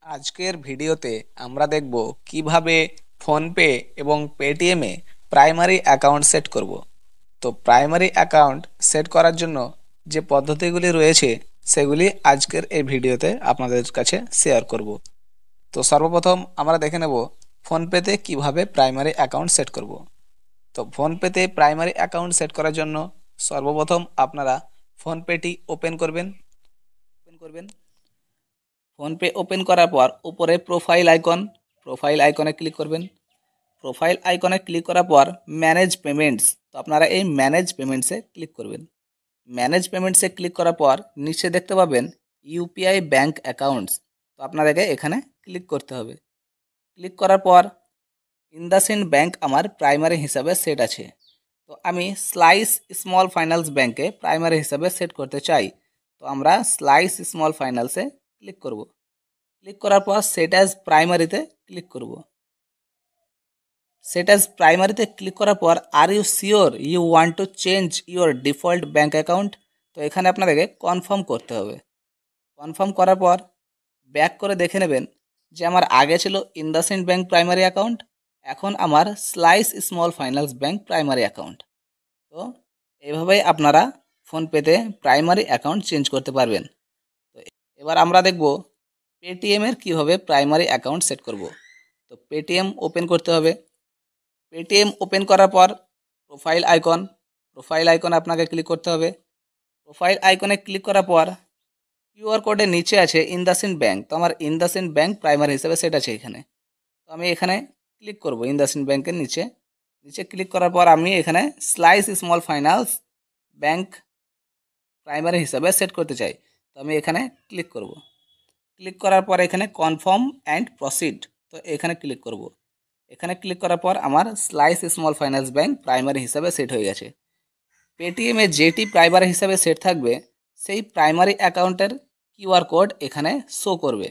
আজকের ভিডিওতে আমরা দেখব কিভাবে ফোনপে এবং পেটিএমে প্রাইমারি অ্যাকাউন্ট সেট করব। তো প্রাইমারি অ্যাকাউন্ট সেট করার জন্য যে পদ্ধতিগুলি রয়েছে সেগুলি আজকের এই ভিডিওতে আপনাদের কাছে শেয়ার করব। তো সর্বপ্রথম আমরা দেখে নেব ফোনপেতে কিভাবে প্রাইমারি অ্যাকাউন্ট সেট করব। তো ফোনপেতে প্রাইমারি অ্যাকাউন্ট সেট করার জন্য সর্বপ্রথম আপনারা ফোনপেটি ওপেন করবেন। ফোনপে ওপেন করার পর উপরে প্রোফাইল আইকনে ক্লিক করবেন। প্রোফাইল আইকনে ক্লিক করার পর ম্যানেজ পেমেন্টস, তো আপনারা এই ম্যানেজ পেমেন্টসে ক্লিক করবেন। ম্যানেজ পেমেন্টসে ক্লিক করার পর নিচে দেখতে পাবেন ইউপিআই ব্যাঙ্ক অ্যাকাউন্টস, তো আপনাদেরকে এখানে ক্লিক করতে হবে। ক্লিক করার পর ইন্দাসইন্ড ব্যাঙ্ক আমার প্রাইমারি হিসাবে সেট আছে, তো আমি স্লাইস স্মল ফাইন্যান্স ব্যাঙ্কে প্রাইমারি হিসাবে সেট করতে চাই। তো আমরা স্লাইস স্মল ফাইন্যান্সে ক্লিক করব। ক্লিক করার পর সেট অ্যাজ প্রাইমারিতে ক্লিক করব। সেট অ্যাজ প্রাইমারিতে ক্লিক করার পর are you sure you want to change your default bank account, তো এখানে আপনাদেরকে কনফার্ম করতে হবে। কনফার্ম করার পর ব্যাক করে দেখে নেবেন যে আমার আগে ছিল ইন্দাসইন্ড ব্যাঙ্ক প্রাইমারি অ্যাকাউন্ট, এখন আমার slice small finance bank primary account. তো এইভাবেই আপনারা ফোনপেতে প্রাইমারি অ্যাকাউন্ট চেঞ্জ করতে পারবেন। তো এবার আমরা দেখব পেটিএমের কীভাবে প্রাইমারি অ্যাকাউন্ট সেট করব। তো পেটিএম ওপেন করতে হবে। পেটিএম ওপেন করার পর প্রোফাইল আইকনে আপনাকে ক্লিক করতে হবে। প্রোফাইল আইকনে ক্লিক করার পর কিউআর কোডের নিচে আছে ইন্দাসইন্ড ব্যাঙ্ক, তো আমার ইন্দাসইন্ড ব্যাঙ্ক প্রাইমারি হিসেবে সেট আছে এখানে। তো আমি এখানে ক্লিক করব ইন্দাসইন্ড ব্যাঙ্কের নিচে। ক্লিক করার পর আমি এখানে slice small finance bank primary হিসাবে সেট করতে চাই, তো আমি এখানে ক্লিক করব। ক্লিক করার পর এখানে কনফার্ম অ্যান্ড প্রসিড, তো এখানে ক্লিক করব। এখানে ক্লিক করার পর আমার slice small finance bank primary হিসাবে সেট হয়ে গেছে। পেটিএমে যেটি প্রাইমারি হিসাবে সেট থাকবে সেই প্রাইমারি অ্যাকাউন্টের কিউআর কোড এখানে শো করবে।